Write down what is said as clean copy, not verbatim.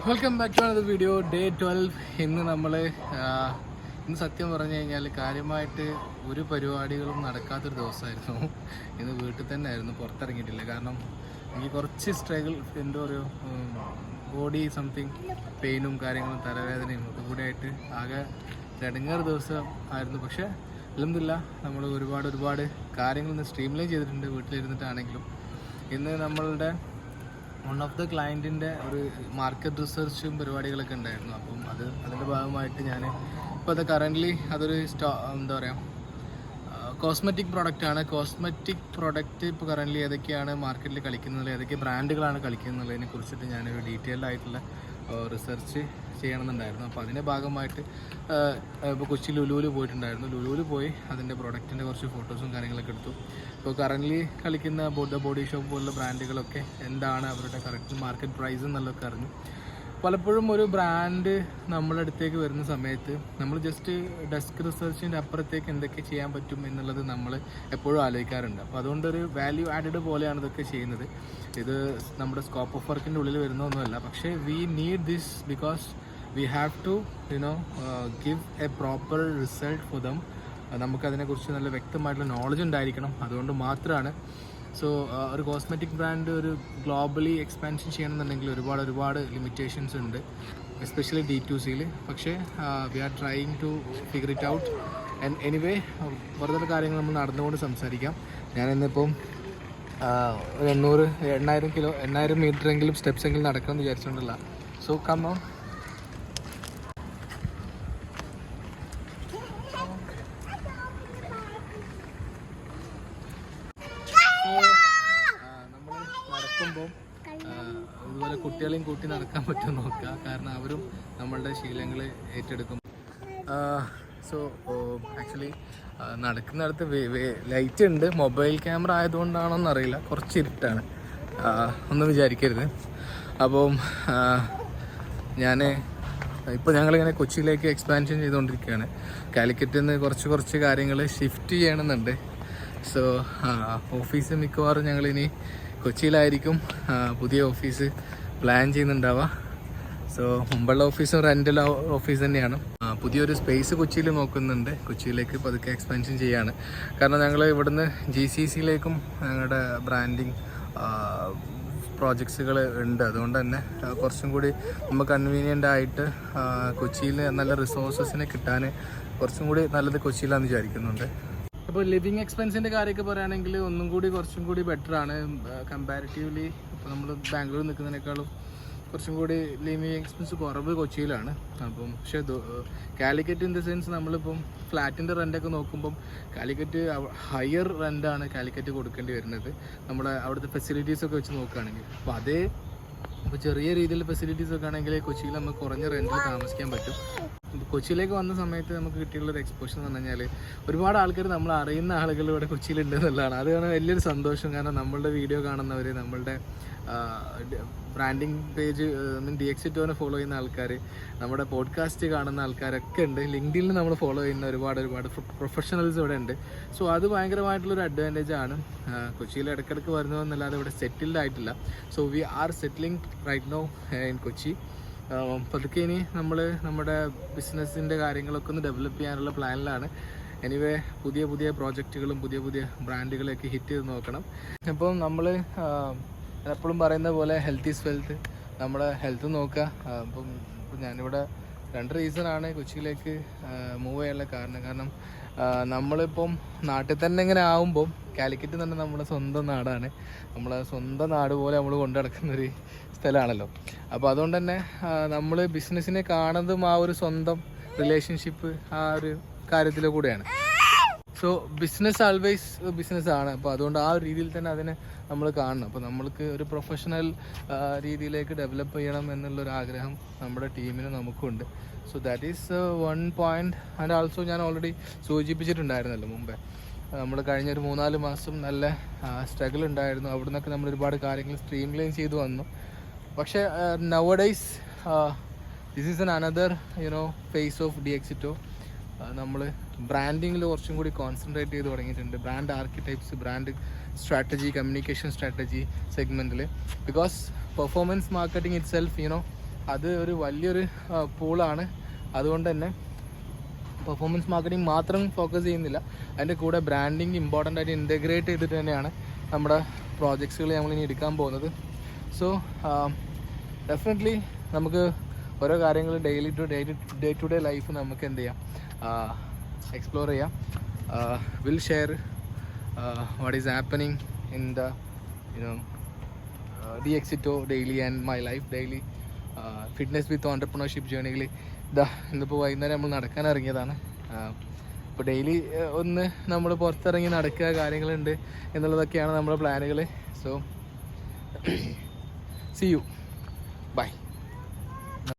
Welcome back to another video. Day 12. ഇന്ന് സത്യം പറഞ്ഞു കഴിഞ്ഞാൽ കാര്യമായിട്ട് ഒരു പരിപാടികളും നടക്കാത്തൊരു ദിവസമായിരുന്നു. ഇന്ന് വീട്ടിൽ തന്നെ ആയിരുന്നു, പുറത്തിറങ്ങിയിട്ടില്ല. കാരണം എനിക്ക് കുറച്ച് സ്ട്രഗിൾ, എന്താ പറയുക, ബോഡി സംതിങ് പെയിനും കാര്യങ്ങളും തലവേദനയും ഒക്കെ കൂടെ ആയിട്ട് ആകെ രടങ്ങേറ് ദിവസം ആയിരുന്നു. പക്ഷേ അൽഹംദുലില്ലാ നമ്മൾ ഒരുപാട് കാര്യങ്ങൾ ഇന്ന് സ്ട്രീംലൈൻ ചെയ്തിട്ടുണ്ട് വീട്ടിലിരുന്നിട്ടാണെങ്കിലും. ഇന്ന് നമ്മളുടെ വൺ ഓഫ് ദ ക്ലയൻറ്റിൻ്റെ ഒരു മാർക്കറ്റ് റിസർച്ചും പരിപാടികളൊക്കെ ഉണ്ടായിരുന്നു. അപ്പം അതിൻ്റെ ഭാഗമായിട്ട് ഞാൻ ഇപ്പോൾ അത് കറൻ്റ്ലി അതൊരു എന്താ പറയുക, കോസ്മെറ്റിക് പ്രൊഡക്റ്റാണ്. കോസ്മെറ്റിക് പ്രൊഡക്റ്റ് ഇപ്പോൾ കറൻ്റ്ലി ഏതൊക്കെയാണ് മാർക്കറ്റിൽ കളിക്കുന്നത്, ഏതൊക്കെ ബ്രാൻഡുകളാണ് കളിക്കുന്നതിനെ കുറിച്ചിട്ട് ഞാനൊരു ഡീറ്റെയിൽഡ് ആയിട്ടുള്ള റിസർച്ച് ചെയ്യണമെന്നുണ്ടായിരുന്നു. അപ്പോൾ അതിൻ്റെ ഭാഗമായിട്ട് ഇപ്പോൾ കൊച്ചി ലുലുവിൽ പോയിട്ടുണ്ടായിരുന്നു. ലുലുവിൽ പോയി അതിൻ്റെ പ്രൊഡക്റ്റിൻ്റെ കുറച്ച് ഫോട്ടോസും കാര്യങ്ങളൊക്കെ എടുത്തു. ഇപ്പോൾ കറൻ്റ്ലി കളിക്കുന്ന ബോഡി ഷോപ്പ് പോലുള്ള ബ്രാൻഡുകളൊക്കെ എന്താണ് അവരുടെ കറക്റ്റ് മാർക്കറ്റ് പ്രൈസ് എന്നുള്ളതൊക്കെ അറിഞ്ഞു. പലപ്പോഴും ഒരു ബ്രാൻഡ് നമ്മുടെ അടുത്തേക്ക് വരുന്ന സമയത്ത് നമ്മൾ ജസ്റ്റ് ഡെസ്ക് റിസർച്ചിൻ്റെ അപ്പുറത്തേക്ക് എന്തൊക്കെ ചെയ്യാൻ പറ്റും എന്നുള്ളത് നമ്മൾ എപ്പോഴും ആലോചിക്കാറുണ്ട്. അപ്പോൾ അതുകൊണ്ടൊരു വാല്യൂ ആഡഡ് പോലെയാണ് ഇതൊക്കെ ചെയ്യുന്നത്. ഇത് നമ്മുടെ സ്കോപ്പ് ഓഫ് വർക്കിൻ്റെ ഉള്ളിൽ വരുന്നൊന്നുമല്ല. പക്ഷേ we need this because we have to give a proper result for them. നമുക്കതിനെക്കുറിച്ച് നല്ല വ്യക്തമായിട്ടുള്ള നോളജ് ഉണ്ടായിരിക്കണം. അതുകൊണ്ട് മാത്രമാണ്. സോ ഒരു കോസ്മെറ്റിക് ബ്രാൻഡ് ഒരു ഗ്ലോബലി എക്സ്പാൻഷൻ ചെയ്യണമെന്നുണ്ടെങ്കിൽ ഒരുപാട് ലിമിറ്റേഷൻസ് ഉണ്ട്, എസ്പെഷ്യലി D2Cയിൽ. പക്ഷേ we are trying to figure it out. And anyway വെറുതെ കാര്യങ്ങൾ നമ്മൾ നടന്നുകൊണ്ട് സംസാരിക്കാം. ഞാനിന്നിപ്പം 800 മീറ്ററെങ്കിലും സ്റ്റെപ്സ് എങ്കിലും നടക്കണമെന്ന് വിചാരിച്ചുകൊണ്ടല്ല. So come on. നമ്മൾ നടക്കുമ്പോൾ ഇതുപോലെ കുട്ടികളെയും കൂട്ടി നടക്കാൻ പറ്റുമോ നോക്കുക. കാരണം അവരും നമ്മളുടെ ശീലങ്ങൾ ഏറ്റെടുക്കും. സോ ആക്ച്വലി നടക്കുന്നിടത്ത് ലൈറ്റ് ഉണ്ട്. മൊബൈൽ ക്യാമറ ആയതുകൊണ്ടാണോന്ന് അറിയില്ല, കുറച്ച് ഇരുട്ടാണ്, ഒന്നും വിചാരിക്കരുത്. അപ്പം ഞങ്ങളിങ്ങനെ കൊച്ചിയിലേക്ക് എക്സ്പാൻഷൻ ചെയ്തുകൊണ്ടിരിക്കുകയാണ്. കാലിക്കറ്റിൽ നിന്ന് കുറച്ച് കാര്യങ്ങൾ ഷിഫ്റ്റ് ചെയ്യണമെന്നുണ്ട്. സോ ഓഫീസ് മിക്കവാറും ഞങ്ങളിനി കൊച്ചിയിലായിരിക്കും പുതിയ ഓഫീസ് പ്ലാൻ ചെയ്യുന്നുണ്ടാവുക. സോ മുമ്പുള്ള ഓഫീസും റെൻ്റൽ ഓഫീസ് തന്നെയാണ്. പുതിയൊരു സ്പേസ് കൊച്ചിയിൽ നോക്കുന്നുണ്ട്. കൊച്ചിയിലേക്ക് പതുക്കെ എക്സ്പാൻഷൻ ചെയ്യാണ്. കാരണം ഞങ്ങൾ ഇവിടുന്ന് GCCയിലേക്കും ഞങ്ങളുടെ ബ്രാൻഡിങ് പ്രോജക്ട്സുകൾ ഉണ്ട്. അതുകൊണ്ട് തന്നെ കുറച്ചും കൂടി നമുക്ക് കൺവീനിയൻ്റ് ആയിട്ട് കൊച്ചിയിൽ നല്ല റിസോഴ്സസിനെ കിട്ടാൻ കുറച്ചും കൂടി നല്ലത് കൊച്ചിയിലാണെന്ന് വിചാരിക്കുന്നുണ്ട്. അപ്പോൾ ലിവിങ് എക്സ്പെൻസിൻ്റെ കാര്യമൊക്കെ പറയുകയാണെങ്കിൽ കുറച്ചും കൂടി ബെറ്ററാണ് കമ്പാരിറ്റീവ്ലി. ഇപ്പോൾ നമ്മൾ ബാംഗ്ലൂർ നിൽക്കുന്നതിനേക്കാളും കുറച്ചും കൂടി ലിവിങ് എക്സ്പെൻസ് കുറവ് കൊച്ചിയിലാണ്. അപ്പം പക്ഷേ കാലിക്കറ്റ് ഇൻ ദ സെൻസ് നമ്മളിപ്പം ഫ്ലാറ്റിൻ്റെ റെൻ്റൊക്കെ നോക്കുമ്പം കാലിക്കറ്റ് ഹയർ റെൻ്റാണ് കാലിക്കറ്റ് കൊടുക്കേണ്ടി വരുന്നത്, നമ്മുടെ അവിടുത്തെ ഫെസിലിറ്റീസൊക്കെ വെച്ച് നോക്കുകയാണെങ്കിൽ. അപ്പോൾ ഇപ്പോൾ ചെറിയ രീതിയിൽ ഫെസിലിറ്റീസൊക്കെ ആണെങ്കിൽ കൊച്ചിയിൽ നമുക്ക് കുറഞ്ഞ റെൻറ്റിൽ താമസിക്കാൻ പറ്റും. കൊച്ചിയിലേക്ക് വന്ന സമയത്ത് നമുക്ക് കിട്ടിയുള്ളൊരു എക്സ്പോഷർ എന്ന് പറഞ്ഞു കഴിഞ്ഞാൽ ഒരുപാട് ആൾക്കാർ, നമ്മൾ അറിയുന്ന ആളുകൾ ഇവിടെ കൊച്ചിയിലുണ്ട് എന്നുള്ളതാണ്. അതാണ് വലിയൊരു സന്തോഷം. കാരണം നമ്മളുടെ വീഡിയോ കാണുന്നവർ, നമ്മളുടെ ബ്രാൻഡിങ് പേജ് DXitoനെ ഫോളോ ചെയ്യുന്ന ആൾക്കാർ, നമ്മുടെ പോഡ്കാസ്റ്റ് കാണുന്ന ആൾക്കാരൊക്കെ ഉണ്ട്. ലിങ്ക്ഡിനിൽ നമ്മൾ ഫോളോ ചെയ്യുന്ന ഒരുപാട് പ്രൊഫഷണൽസ് ഇവിടെ ഉണ്ട്. സോ അത് ഭയങ്കരമായിട്ടുള്ളൊരു അഡ്വാൻറ്റേജ് ആണ്. കൊച്ചിയിൽ ഇടയ്ക്കിടയ്ക്ക് വരുന്നതെന്നല്ലാതെ ഇവിടെ സെറ്റിൽഡ് ആയിട്ടില്ല. So we are settling right now in Kochi. പതുക്കെ ഇനി നമ്മൾ നമ്മുടെ ബിസിനസ്സിൻ്റെ കാര്യങ്ങളൊക്കെ ഒന്ന് ഡെവലപ്പ് ചെയ്യാനുള്ള പ്ലാനിലാണ്. എനിവേ പുതിയ പ്രോജക്റ്റുകളും പുതിയ ബ്രാൻഡുകളൊക്കെ ഹിറ്റ് ചെയ്ത് നോക്കണം. അപ്പം നമ്മൾ എപ്പോഴും പറയുന്ന പോലെ ഹെൽത്ത് ഈസ് വെൽത്ത്. നമ്മുടെ ഹെൽത്ത് നോക്കുക. അപ്പം ഞാനിവിടെ 2 റീസണാണ് കൊച്ചിയിലേക്ക് മൂവ് ചെയ്യാനുള്ള കാരണം നമ്മളിപ്പം നാട്ടിൽ തന്നെ ഇങ്ങനെ ആവുമ്പം കാലിക്കറ്റ് തന്നെ നമ്മുടെ സ്വന്തം നാടാണ്. നമ്മളെ സ്വന്തം നാട് പോലെ നമ്മൾ കൊണ്ടു നടക്കുന്നൊരു സ്ഥലമാണല്ലോ. അപ്പോൾ അതുകൊണ്ട് തന്നെ നമ്മൾ ബിസിനസ്സിനെ കാണുന്നതും ആ ഒരു സ്വന്തം റിലേഷൻഷിപ്പ് ആ ഒരു കാര്യത്തിൽ കൂടെയാണ്. സോ ബിസിനസ് ആൾവേസ് ബിസിനസ്സാണ്. അപ്പോൾ അതുകൊണ്ട് ആ ഒരു രീതിയിൽ തന്നെ അതിനെ നമ്മൾ കാണണം. അപ്പോൾ നമ്മൾക്ക് ഒരു പ്രൊഫഷണൽ രീതിയിലേക്ക് ഡെവലപ്പ് ചെയ്യണം എന്നുള്ളൊരാഗ്രഹം നമ്മുടെ ടീമിന് നമുക്കുണ്ട്. So that is 1 point. And also ഞാൻ ഓൾറെഡി സൂചിപ്പിച്ചിട്ടുണ്ടായിരുന്നല്ലോ മുമ്പേ, നമ്മൾ കഴിഞ്ഞൊരു 3-4 മാസം നല്ല സ്ട്രഗിൾ ഉണ്ടായിരുന്നു. അവിടെ നിന്നൊക്കെ നമ്മൾ ഒരുപാട് കാര്യങ്ങൾ സ്ട്രീംലൈൻ ചെയ്തു വന്നു. പക്ഷേ nowadays this is another phase of DXito. നമ്മൾ ബ്രാൻഡിങ്ങിൽ കുറച്ചും കൂടി കോൺസെൻട്രേറ്റ് ചെയ്ത് തുടങ്ങിയിട്ടുണ്ട്. Brand archetypes, brand strategy, communication strategy സെഗ്മെൻറ്റിൽ. Because performance marketing itself അത് ഒരു വലിയൊരു പൂളാണ്. അതുകൊണ്ട് തന്നെ പെർഫോമൻസ് മാർക്കറ്റിംഗ് മാത്രം ഫോക്കസ് ചെയ്യുന്നില്ല, അതിൻ്റെ കൂടെ ബ്രാൻഡിങ് ഇമ്പോർട്ടൻ്റ് ആയിട്ട് ഇൻറ്റഗ്രേറ്റ് ചെയ്തിട്ട് തന്നെയാണ് നമ്മുടെ പ്രോജക്ട്സുകൾ നമ്മളിനി എടുക്കാൻ പോകുന്നത്. സോ ഡെഫിനറ്റ്ലി നമുക്ക് ഓരോ കാര്യങ്ങൾ ഡേ ടു ഡേ ലൈഫ് നമുക്ക് എന്ത് ചെയ്യാം, എക്സ്പ്ലോർ ചെയ്യാം. Will share what is happening in the DxITO daily and my life daily fitness with entrepreneurship ജേണിയിൽ ഇന്നിപ്പോൾ വൈകുന്നേരം നമ്മൾ നടക്കാൻ ഇറങ്ങിയതാണ്. ഇപ്പോൾ ഡെയിലി ഒന്ന് നമ്മൾ പുറത്തിറങ്ങി നടക്കുക, കാര്യങ്ങളുണ്ട് എന്നുള്ളതൊക്കെയാണ് നമ്മുടെ പ്ലാനുകൾ. So see you, by.